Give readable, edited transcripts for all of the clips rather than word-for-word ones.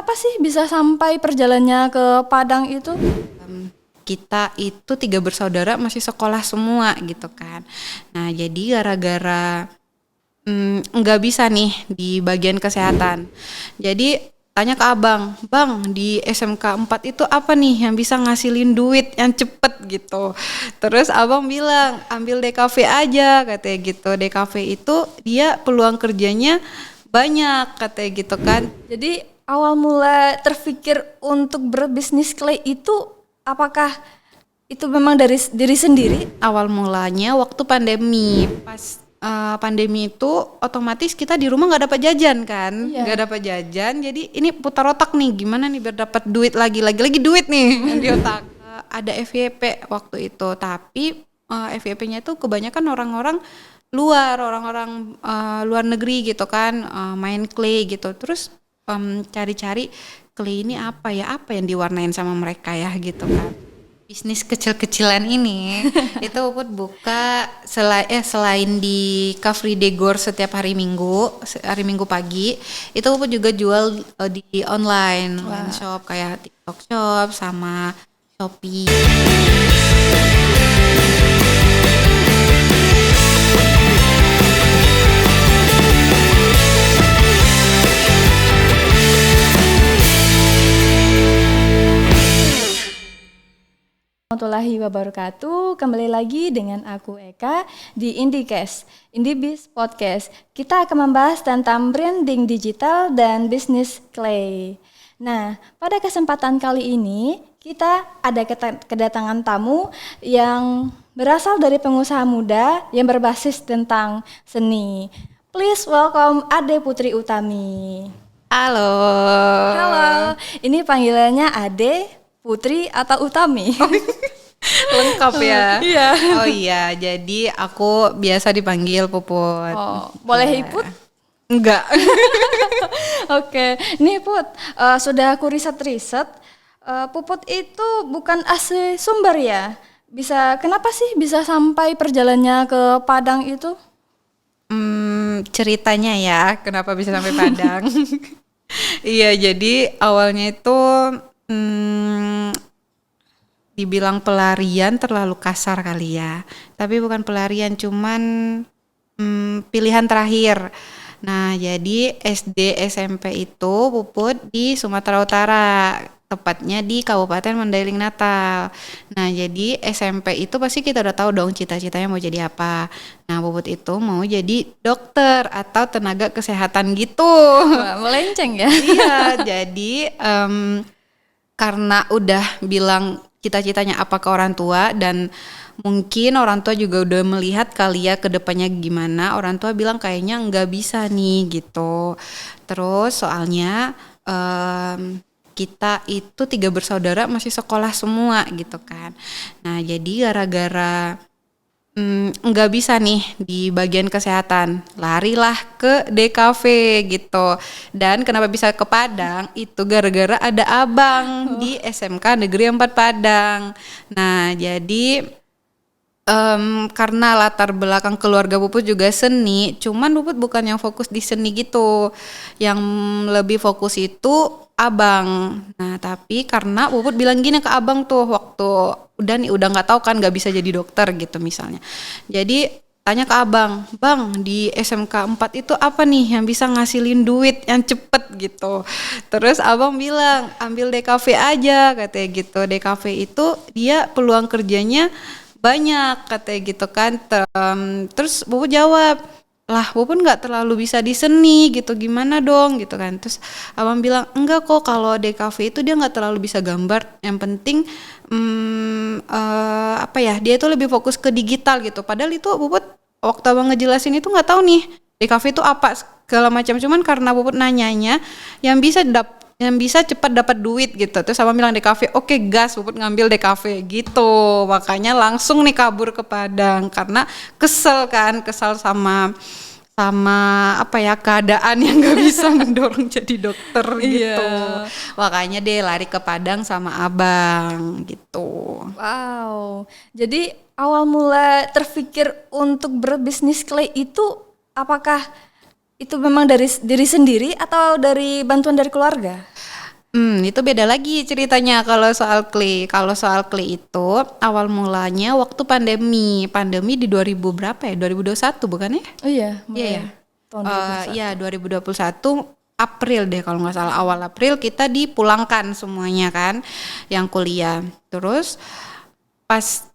kenapa sih bisa sampai perjalannya ke Padang itu? Kita itu 3 bersaudara masih sekolah semua gitu kan. Nah jadi gara-gara nggak bisa nih di bagian kesehatan. Jadi tanya ke abang, bang di SMK 4 itu apa nih yang bisa ngasilin duit yang cepet gitu. Terus abang bilang ambil DKV aja katanya gitu. DKV itu dia peluang kerjanya banyak katanya gitu kan. Jadi awal mula terpikir untuk berbisnis clay itu apakah itu memang dari diri sendiri? Awal mulanya waktu pandemi, pas pandemi itu otomatis kita di rumah nggak dapat jajan kan, Iya. nggak dapat jajan, jadi ini putar otak nih gimana nih biar dapat duit lagi duit nih di otak. Ada FYP waktu itu, tapi FYP-nya itu kebanyakan orang-orang orang-orang luar negeri gitu kan, main clay gitu, terus cari-cari clay ini apa yang diwarnain sama mereka ya gitu kan. Bisnis kecil-kecilan ini itu Puput buka selain di Car Free Day Gore setiap hari Minggu pagi, itu Puput juga jual di online shop kayak TikTok Shop sama Shopee. Warahmatullahi wabarakatuh. Kembali lagi dengan aku Eka di Indicast, Indibis Podcast. Kita akan membahas tentang branding digital dan bisnis clay. Nah, pada kesempatan kali ini kita ada kedatangan tamu yang berasal dari pengusaha muda yang berbasis tentang seni. Please welcome Ade Putri Utami. Halo. Halo, ini panggilannya Ade, Putri atau Utami? Lengkap ya. Iya. Oh iya, jadi aku biasa dipanggil Puput. Oh, boleh Iput? Enggak. Oke, nih Put, sudah aku riset-riset, Puput itu bukan asli Sumber ya? Kenapa sih bisa sampai perjalannya ke Padang itu? Ceritanya ya, kenapa bisa sampai Padang? Iya, jadi awalnya itu dibilang pelarian terlalu kasar kali ya. Tapi bukan pelarian, cuman pilihan terakhir. Nah, jadi SD SMP itu Puput di Sumatera Utara, tepatnya di Kabupaten Mandailing Natal. Nah, jadi SMP itu pasti kita udah tahu dong cita-citanya mau jadi apa. Nah, Puput itu mau jadi dokter atau tenaga kesehatan gitu. Wah, melenceng ya? Iya, jadi karena udah bilang cita-citanya apa ke orang tua dan mungkin orang tua juga udah melihat kali ya ke depannya gimana, orang tua bilang kayaknya nggak bisa nih gitu. Terus soalnya kita itu 3 bersaudara masih sekolah semua gitu kan. Nah jadi gara-gara nggak bisa nih di bagian kesehatan, larilah ke DKV gitu. Dan kenapa bisa ke Padang itu gara-gara ada abang di SMK Negeri 4 Padang. Nah jadi karena latar belakang keluarga Puput juga seni, cuman Puput bukan yang fokus di seni gitu, yang lebih fokus itu abang. Nah tapi karena Puput bilang gini ke abang tuh waktu udah nggak tahu kan nggak bisa jadi dokter gitu misalnya, jadi tanya ke abang, bang di SMK 4 itu apa nih yang bisa ngasilin duit yang cepet gitu. Terus abang bilang ambil DKV aja katanya gitu. DKV itu dia peluang kerjanya banyak katanya gitu kan. Terus Puput jawab, lah Puput nggak terlalu bisa di seni gitu, gimana dong gitu kan. Terus abang bilang enggak kok, kalau DKV itu dia nggak terlalu bisa gambar, yang penting dia itu lebih fokus ke digital gitu. Padahal itu Puput waktu abang ngejelasin itu nggak tahu nih DKV itu apa segala macam, cuman karena Puput nanyanya yang bisa cepat dapat duit gitu. Terus abang bilang DKV, oke gas, Puput ngambil DKV gitu. Makanya langsung nih kabur ke Padang karena kesel sama keadaan yang nggak bisa mendorong jadi dokter gitu. Iya. Makanya dia lari ke Padang sama abang gitu. Wow, jadi awal mula terpikir untuk berbisnis clay itu apakah itu memang dari diri sendiri atau dari bantuan dari keluarga? Itu beda lagi ceritanya kalau soal clay. Kalau soal clay itu awal mulanya waktu pandemi. Pandemi di 2000 berapa ya? 2021 bukan ya? Oh iya, Iya mulai ya. tahun Iya 2021. 2021 April deh kalau nggak salah, awal April kita dipulangkan semuanya kan yang kuliah. Terus pas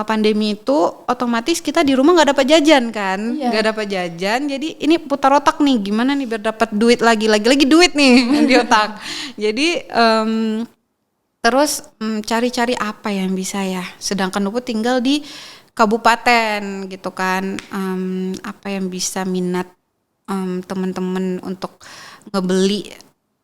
pandemi itu otomatis kita di rumah nggak dapat jajan kan, Iya. nggak dapat jajan. Jadi ini putar otak nih, gimana nih biar dapat duit lagi duit nih di otak. Jadi terus cari-cari apa yang bisa ya. Sedangkan Puput tinggal di kabupaten gitu kan. Apa yang bisa minat teman-teman untuk ngebeli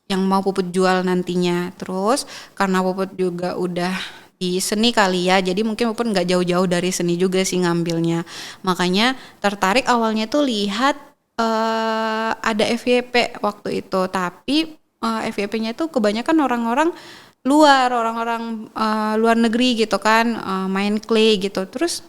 yang mau Puput jual nantinya. Terus karena Puput juga udah di seni kali ya, jadi mungkin Puput nggak jauh-jauh dari seni juga sih ngambilnya. Makanya tertarik awalnya tuh lihat ada FYP waktu itu, tapi FYP-nya itu kebanyakan orang-orang orang-orang luar negeri gitu kan, main clay gitu. Terus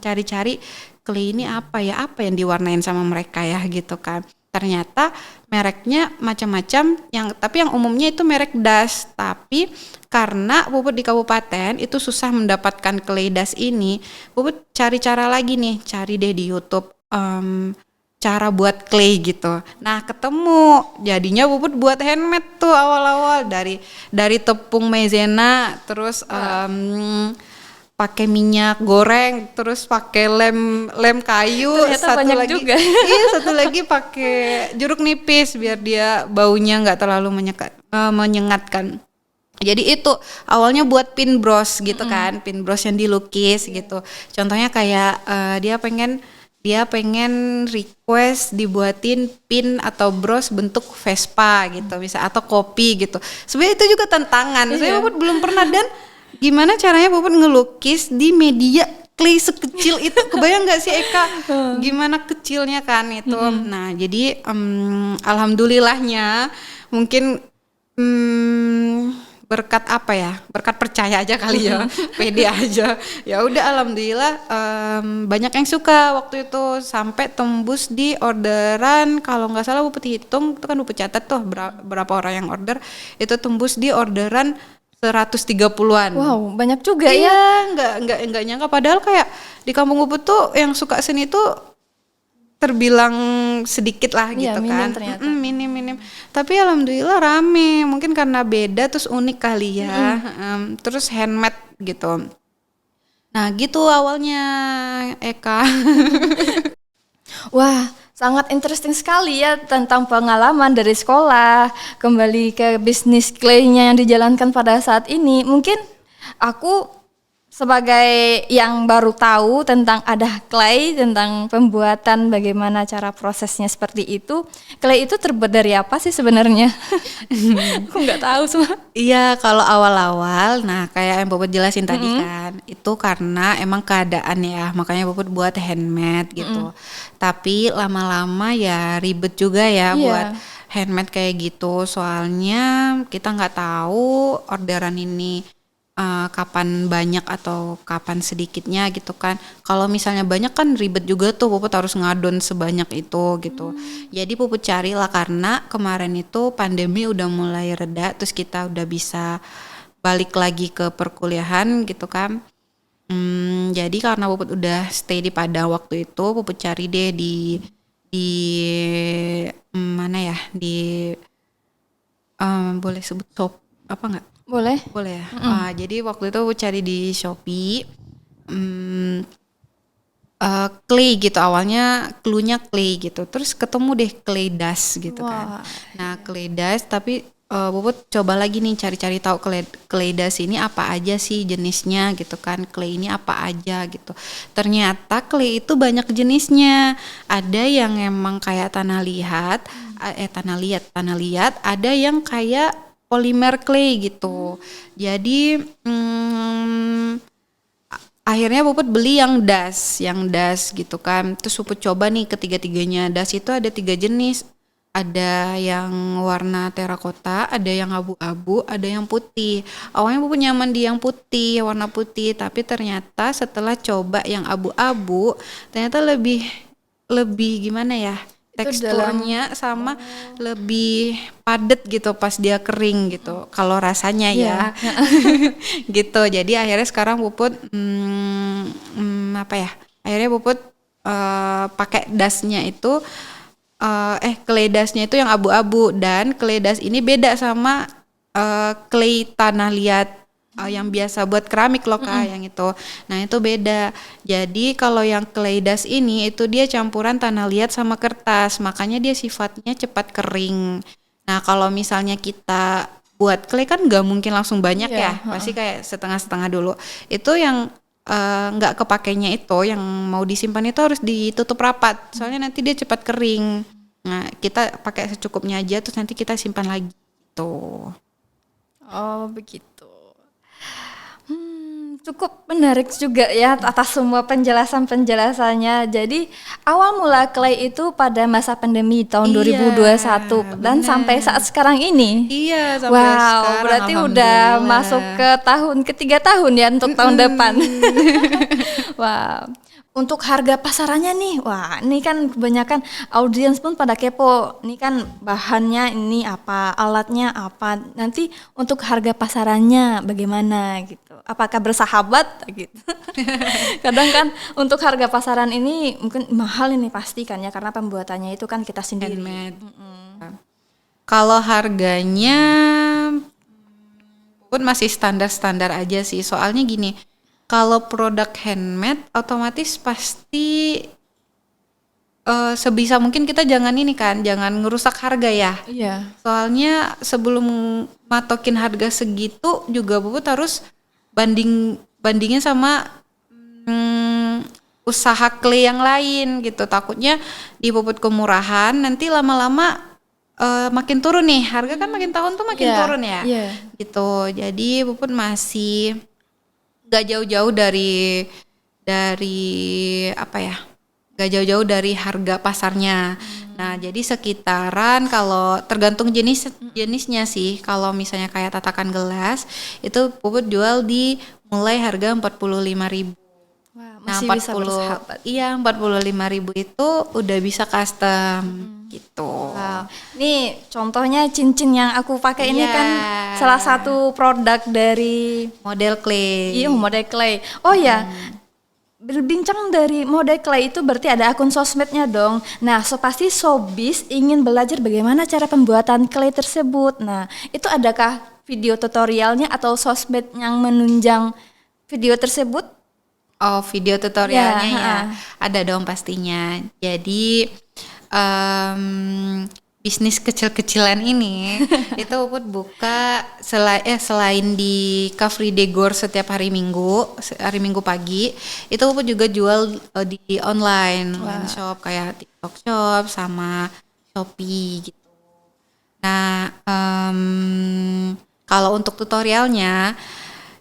cari-cari clay ini apa yang diwarnain sama mereka ya gitu kan. Ternyata mereknya macam-macam, tapi yang umumnya itu merek das. Tapi karena Puput di kabupaten itu susah mendapatkan clay das ini, Puput cari cara lagi nih, cari deh di YouTube cara buat clay gitu. Nah ketemu, jadinya Puput buat handmade tuh awal-awal dari tepung maizena, terus pakai minyak goreng, terus pakai lem kayu, Ternyata satu banyak lagi juga. iya satu lagi pakai jeruk nipis biar dia baunya nggak terlalu menyengatkan. Jadi itu awalnya buat pin bros gitu kan, pin bros yang dilukis gitu. Contohnya kayak dia pengen request dibuatin pin atau bros bentuk Vespa gitu bisa, atau kopi gitu. Sebenarnya itu juga tantangan. Saya Puput belum pernah, dan gimana caranya Puput ngelukis di media clay sekecil itu. Kebayang nggak sih Eka gimana kecilnya kan itu. Nah jadi alhamdulillahnya mungkin berkat apa ya, berkat percaya aja kali ya, pede aja ya udah, alhamdulillah banyak yang suka waktu itu, sampai tembus di orderan, kalau nggak salah Puput hitung itu kan Puput catat tuh berapa orang yang order, itu tembus di orderan 130-an. Wow, banyak juga ya. Iya, nggak nyangka, padahal kayak di kampung Puput tuh yang suka seni tuh terbilang sedikit lah Iya, gitu minim kan. ternyata. Minim. Tapi alhamdulillah rame, mungkin karena beda terus unik kali ya. Terus handmade gitu. Nah gitu awalnya Eka. Wah, sangat interesting sekali ya tentang pengalaman dari sekolah kembali ke bisnis clay-nya yang dijalankan pada saat ini. Mungkin aku sebagai yang baru tahu tentang ada clay, tentang pembuatan bagaimana cara prosesnya seperti itu. Clay itu terbuat dari apa sih sebenarnya? Aku nggak tahu semua. Iya, kalau awal-awal, nah kayak yang Puput jelasin tadi kan, itu karena emang keadaan ya, makanya Puput buat handmade gitu. Tapi lama-lama ya ribet juga ya Iya. buat handmade kayak gitu, soalnya kita nggak tahu orderan ini kapan banyak atau kapan sedikitnya gitu kan. Kalau misalnya banyak kan ribet juga tuh, Puput harus ngadon sebanyak itu gitu. Jadi Puput carilah, karena kemarin itu pandemi udah mulai reda, terus kita udah bisa balik lagi ke perkuliahan gitu kan. Jadi karena Puput udah stay di Padang waktu itu, Puput cari deh di mana ya, di boleh sebut shop apa nggak? Boleh? Boleh ya. Jadi waktu itu aku cari di Shopee clay gitu, awalnya cluenya clay gitu, terus ketemu deh clay dust gitu kan. Wah. Nah clay dust, tapi Puput coba lagi nih cari-cari tahu clay dust ini apa aja sih jenisnya gitu kan, clay ini apa aja gitu. Ternyata clay itu banyak jenisnya, ada yang emang kayak tanah liat, ada yang kayak polimer clay gitu. Jadi akhirnya Puput beli yang das gitu kan. Terus Puput coba nih ketiga-tiganya. Das itu ada 3 jenis. Ada yang warna terakota, ada yang abu-abu, ada yang putih. Awalnya Puput nyaman di yang putih, warna putih. Tapi ternyata setelah coba yang abu-abu, ternyata lebih gimana ya? teksturnya sama lebih padat gitu pas dia kering gitu. Kalau rasanya ya, gitu. Jadi akhirnya sekarang Puput apa ya? Akhirnya Puput pakai dasnya itu clay dasnya itu yang abu-abu, dan clay das ini beda sama clay tanah liat yang biasa buat keramik loh Kak, yang itu. Nah itu beda. Jadi kalau yang clay dust ini itu dia campuran tanah liat sama kertas, makanya dia sifatnya cepat kering. Nah kalau misalnya kita buat clay kan nggak mungkin langsung banyak ya, pasti kayak setengah-setengah dulu. Itu yang nggak kepakainya itu, yang mau disimpan itu harus ditutup rapat, soalnya nanti dia cepat kering. Nah kita pakai secukupnya aja, terus nanti kita simpan lagi tuh. Oh begitu. Cukup menarik juga ya atas semua penjelasannya. Jadi awal mula clay itu pada masa pandemi tahun 2021 dan sampai saat sekarang ini. Iya, Wow, sampai sekarang, berarti udah masuk ke ketiga tahun ya untuk tahun depan. Wow. Untuk harga pasarannya nih, wah ini kan kebanyakan audiens pun pada kepo. Ini kan bahannya ini apa, alatnya apa. Nanti untuk harga pasarannya bagaimana gitu. Apakah bersahabat gitu. Kadang kan untuk harga pasaran ini mungkin mahal ini pasti kan ya, karena pembuatannya itu kan kita sendiri. Kalau harganya pun masih standar-standar aja sih. Soalnya gini, kalau produk handmade otomatis pasti sebisa mungkin kita jangan ngerusak harga ya. Iya. Soalnya sebelum matokin harga segitu juga Puput harus bandingin sama usaha clay yang lain gitu. Takutnya di Puput kemurahan nanti lama-lama makin turun nih. Harga kan makin tahun tuh makin turun ya. Gitu. Jadi Puput masih gak jauh-jauh dari apa ya, gak jauh-jauh dari harga pasarnya. Nah jadi sekitaran, kalau tergantung jenisnya sih. Kalau misalnya kayak tatakan gelas itu Puput jual di mulai harga 45.000. Wah, Nah masih bisa bersahabat. Iya 45.000 itu udah bisa custom gitu. Wow. Ini contohnya cincin yang aku pakai ini kan salah satu produk dari model clay. Iya, model clay. Oh ya, berbincang dari model clay itu berarti ada akun sosmednya dong. Nah, pasti Sobis ingin belajar bagaimana cara pembuatan clay tersebut. Nah, itu adakah video tutorialnya atau sosmed yang menunjang video tersebut? Oh, video tutorialnya ya. Ada dong pastinya. Jadi bisnis kecil-kecilan ini itu Puput buka selain di Car Free Day Gore setiap hari Minggu pagi, itu Puput juga jual di online shop kayak TikTok Shop sama Shopee gitu. Nah, kalau untuk tutorialnya,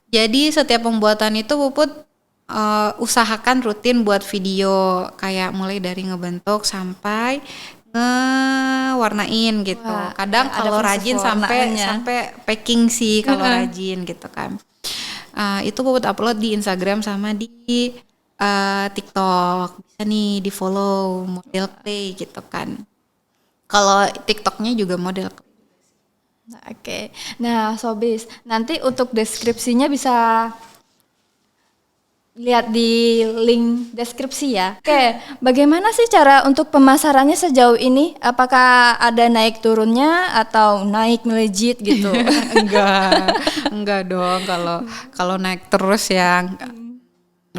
jadi setiap pembuatan itu Puput usahakan rutin buat video, kayak mulai dari ngebentuk sampai ngewarnain gitu. Wah, kadang kalau rajin sampai packing sih kalau rajin gitu kan. Itu Puput upload di Instagram sama di TikTok. Bisa nih di follow model clay gitu kan. Kalau TikToknya juga model clay. Oke. Nah, Sobis, nanti untuk deskripsinya bisa lihat di link deskripsi ya. Oke, bagaimana sih cara untuk pemasarannya sejauh ini? Apakah ada naik turunnya atau naik melejit gitu? enggak dong. Kalau naik terus ya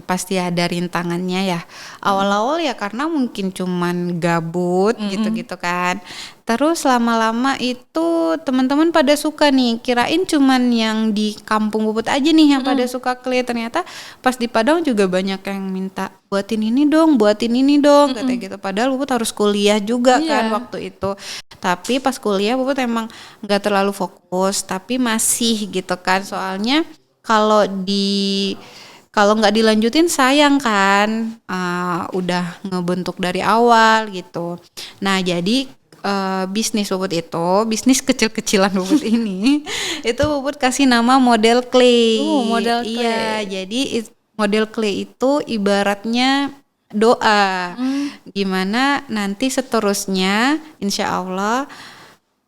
pasti ada rintangannya ya. Awal-awal ya karena mungkin cuman gabut gitu-gitu kan. Terus lama-lama itu teman-teman pada suka nih, kirain cuman yang di kampung Puput aja nih yang pada suka clay. Ternyata pas di Padang juga banyak yang minta buatin ini dong katanya gitu. Padahal Puput harus kuliah juga kan waktu itu. Tapi pas kuliah Puput emang nggak terlalu fokus, tapi masih gitu kan. Soalnya kalau nggak dilanjutin sayang kan, udah ngebentuk dari awal gitu. Nah jadi bisnis Puput itu, bisnis kecil-kecilan Puput ini, itu Puput kasih nama model clay. Model clay. Iya, jadi model clay itu ibaratnya doa. Gimana nanti seterusnya insya Allah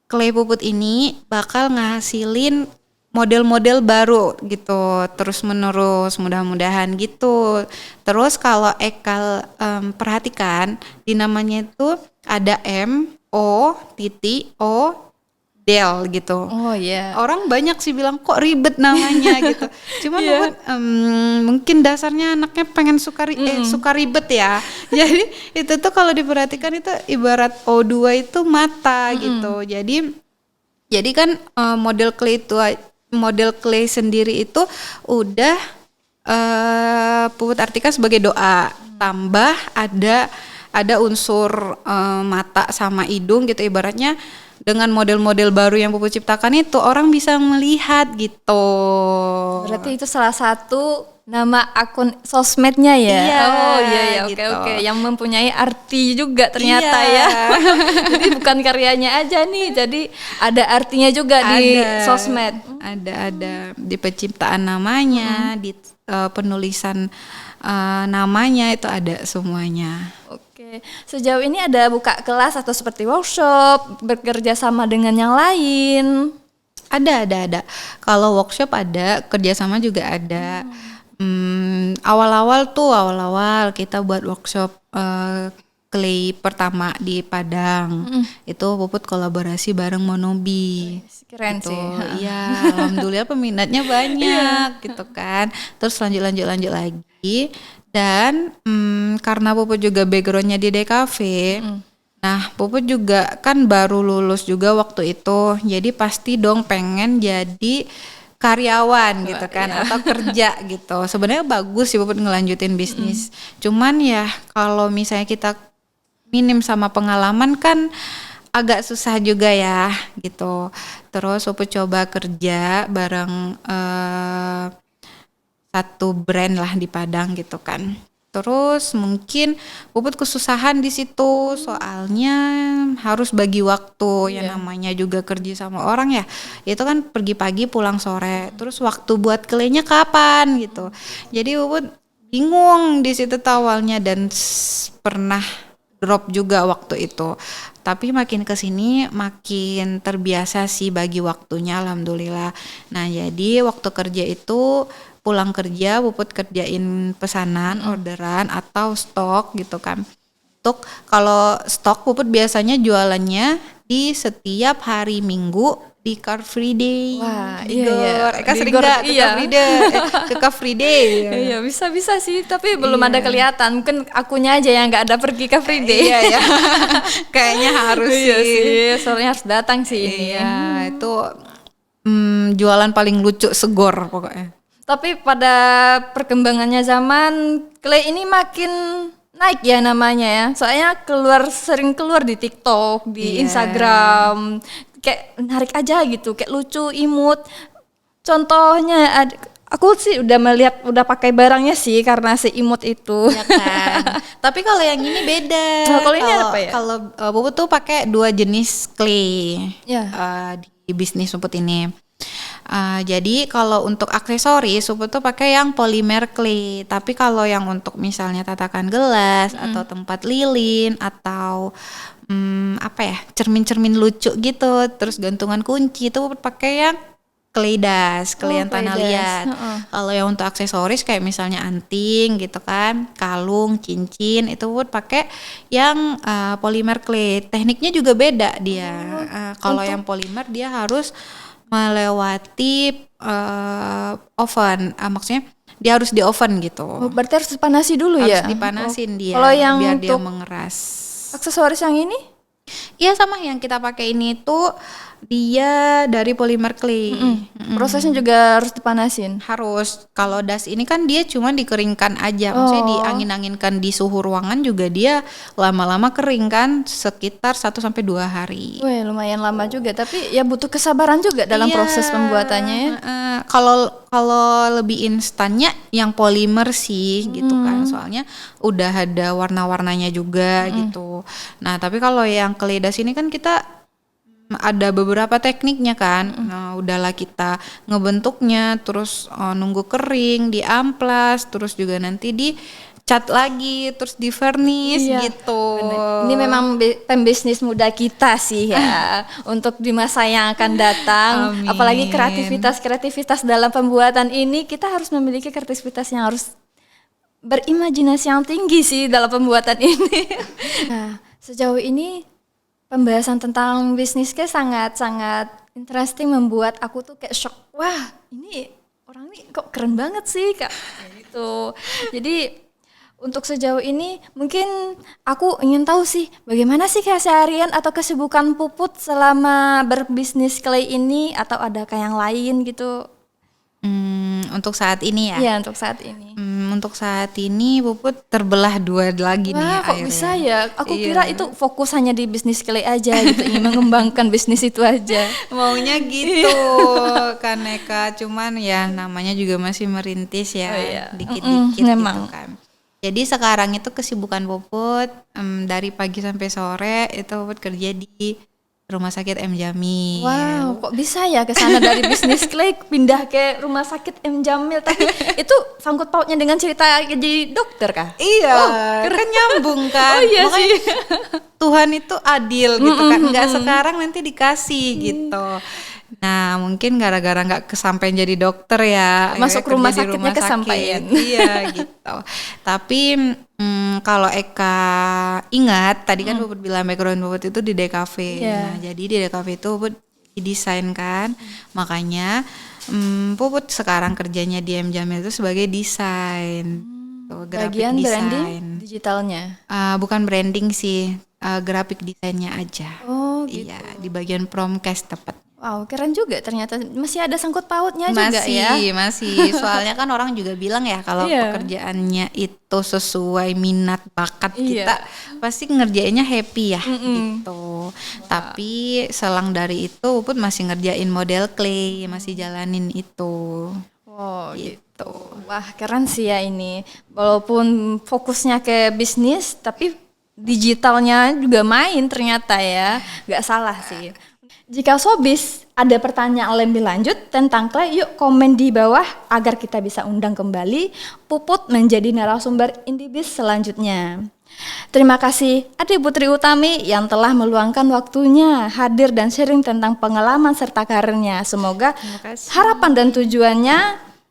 clay puput ini bakal ngasilin model-model baru gitu terus menerus, mudah-mudahan gitu. Terus kalau Eka perhatikan di namanya itu ada M-O-O Del gitu. Oh iya. Orang banyak sih bilang kok ribet namanya gitu. Cuman Puput, mungkin dasarnya anaknya pengen suka ribet ya. Jadi itu tuh kalau diperhatikan itu ibarat O2 itu mata gitu. Jadi kan model clay sendiri itu udah Puput artikan sebagai doa. Tambah ada unsur mata sama hidung gitu, ibaratnya dengan model-model baru yang Puput ciptakan itu orang bisa melihat gitu. Berarti itu salah satu nama akun sosmednya ya? Iya, Oh iya oke gitu. yang mempunyai arti juga ternyata ya. Jadi bukan karyanya aja nih, jadi ada artinya juga di sosmed. Ada di penciptaan namanya, di penulisan namanya itu ada semuanya. Oke, sejauh ini ada buka kelas atau seperti workshop, bekerja sama dengan yang lain? Ada. Kalau workshop ada, kerjasama juga ada. Awal-awal kita buat workshop clay pertama di Padang. Itu Puput kolaborasi bareng Monobi. Keren gitu. sih. Iya, alhamdulillah peminatnya banyak gitu kan. Terus lanjut lagi. Dan karena Puput juga backgroundnya di DKV, nah Puput juga kan baru lulus juga waktu itu, jadi pasti dong pengen jadi karyawan gitu kan, atau kerja gitu. Sebenarnya bagus sih Puput ngelanjutin bisnis, cuman ya kalau misalnya kita minim sama pengalaman kan agak susah juga ya gitu. Terus Puput coba kerja bareng satu brand lah di Padang gitu kan. Terus mungkin Puput kesusahan di situ soalnya harus bagi waktu, yang namanya juga kerja sama orang ya. Itu kan pergi pagi pulang sore. Terus waktu buat kelenya kapan gitu. Jadi Puput bingung di situ awalnya dan pernah drop juga waktu itu. Tapi makin kesini makin terbiasa sih bagi waktunya, alhamdulillah. Nah jadi waktu kerja itu pulang kerja Puput kerjain pesanan, orderan atau stok gitu kan. Untuk kalau stok Puput biasanya jualannya di setiap hari Minggu di Car Free Day. Wah, di iya. Gor. Eka Di sering Gor, nggak ke iya. Car Free Day? Ke Car Free Day. Iya bisa sih, tapi belum ada kelihatan. Mungkin akunya aja yang nggak ada pergi ke Free Day. Iya ya. Kayaknya harus Iya sih. sih, soalnya harus datang sih ini. Iya, itu jualan paling lucu segor pokoknya. Tapi pada perkembangannya zaman, clay ini makin naik ya namanya ya. Soalnya sering keluar di TikTok, di Instagram. Kayak menarik aja gitu, kayak lucu, imut. Contohnya aku sih udah pakai barangnya sih karena si imut itu. Ya kan. Tapi kalau yang ini beda. Nah, kalau ini apa ya? Kalau Puput tuh pakai 2 jenis clay Ya. di bisnis Puput ini. Jadi kalau untuk aksesoris Puput tuh pakai yang polimer clay. Tapi kalau yang untuk misalnya tatakan gelas atau tempat lilin atau cermin-cermin lucu gitu, terus gantungan kunci itu Puput pakai yang clay dust, clay yang tanah clay dust. liat. Kalau yang untuk aksesoris kayak misalnya anting gitu kan, kalung, cincin, itu Puput pakai yang polimer clay. Tekniknya juga beda dia. Kalau yang polimer dia harus melewati oven, maksudnya dia harus di oven gitu. Oh, berarti harus dipanasi dulu Harus ya? dipanasin dia Kalau yang biar dia untuk mengeras. aksesoris yang ini? Iya sama yang kita pakai ini tuh dia dari polimer clay. Prosesnya juga harus dipanasin. Harus. Kalau das ini kan dia cuma dikeringkan aja, maksudnya diangin-anginkan di suhu ruangan juga dia lama-lama kering kan, sekitar 1 sampai 2 hari. Wih, lumayan lama juga, tapi ya butuh kesabaran juga dalam Iya, proses pembuatannya ya. Kalau lebih instannya yang polimer sih gitu kan, soalnya udah ada warna-warnanya juga gitu. Nah tapi kalau yang clay das ini kan kita ada beberapa tekniknya kan. Nah, udahlah kita ngebentuknya, terus nunggu kering, diamplas, terus juga nanti cat lagi, terus di vernish Iya, gitu. bener. Ini memang pembisnis muda kita sih ya untuk di masa yang akan datang. Amin. Apalagi kreativitas dalam pembuatan ini, kita harus memiliki kreativitas yang harus berimajinasi yang tinggi sih dalam pembuatan ini. Nah, sejauh ini pembahasan tentang bisnis kayak sangat-sangat interesting, membuat aku tuh kayak shock. Wah, ini orang ini kok keren banget sih Kak. Gitu. Jadi untuk sejauh ini mungkin aku ingin tahu sih bagaimana sih keseharian atau kesibukan Puput selama berbisnis clay ini, atau ada kayak yang lain gitu? Untuk saat ini ya. Iya, untuk saat ini. Untuk saat ini Puput terbelah dua lagi nih Wah, kok akhirnya. bisa ya? Aku Iya. kira itu fokus hanya di bisnis clay aja gitu, ingin mengembangkan bisnis itu aja. Maunya gitu kan Eka, cuman ya namanya juga masih merintis ya, Oh, iya. dikit-dikit gitu memang. kan. Jadi sekarang itu kesibukan Puput dari pagi sampai sore itu Puput kerja di Rumah Sakit M Jamil. Wow, kok bisa ya ke sana dari bisnis clay pindah ke Rumah Sakit M Jamil? Tapi itu sangkut pautnya dengan cerita jadi dokter kah? Iya, kan nyambung kan. Oh iya Makanya sih. Tuhan itu adil gitu kan. Nggak sekarang nanti dikasih gitu. Nah mungkin gara-gara nggak kesampaian jadi dokter ya, Masuk akhirnya rumah kerja di sakitnya rumah kesampaian. sakit. Iya gitu. Tapi kalau Eka ingat tadi kan Puput bilang background Puput itu di DKV. Iya. Nah jadi di DKV itu Puput desain kan. Makanya Puput sekarang kerjanya di M Jamil itu sebagai desain. Tuh, graphic Bagian branding design. digitalnya. Bukan branding sih, graphic desainnya aja. Oh gitu. Iya, di bagian promcast tepat. Wow, keren juga ternyata, masih ada sangkut pautnya juga ya. Masih. Soalnya kan orang juga bilang ya kalau Iya. pekerjaannya itu sesuai minat bakat Iya. kita, pasti ngerjainnya happy ya gitu. Tapi selang dari itu Puput masih ngerjain model clay, masih jalanin itu. Wow, gitu. Gitu. Wah, keren sih ya ini. Walaupun fokusnya ke bisnis, tapi digitalnya juga main ternyata ya. Gak salah sih. Jika Sobis ada pertanyaan lebih lanjut tentang clay, yuk komen di bawah agar kita bisa undang kembali Puput menjadi narasumber Indibis selanjutnya. Terima kasih Adi Putri Utami yang telah meluangkan waktunya hadir dan sharing tentang pengalaman serta karirnya. Semoga Terima kasih. harapan dan tujuannya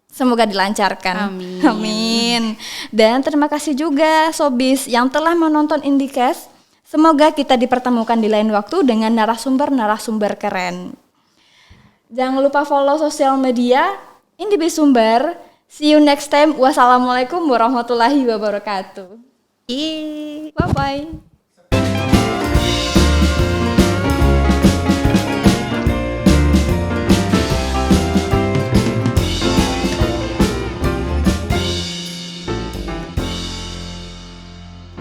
semoga dilancarkan. Amin. Amin. Dan terima kasih juga Sobis yang telah menonton Indicast. Semoga kita dipertemukan di lain waktu dengan narasumber-narasumber keren. Jangan lupa follow sosial media Indibis Sumber. See you next time. Wassalamualaikum warahmatullahi wabarakatuh. Ih. Bye-bye.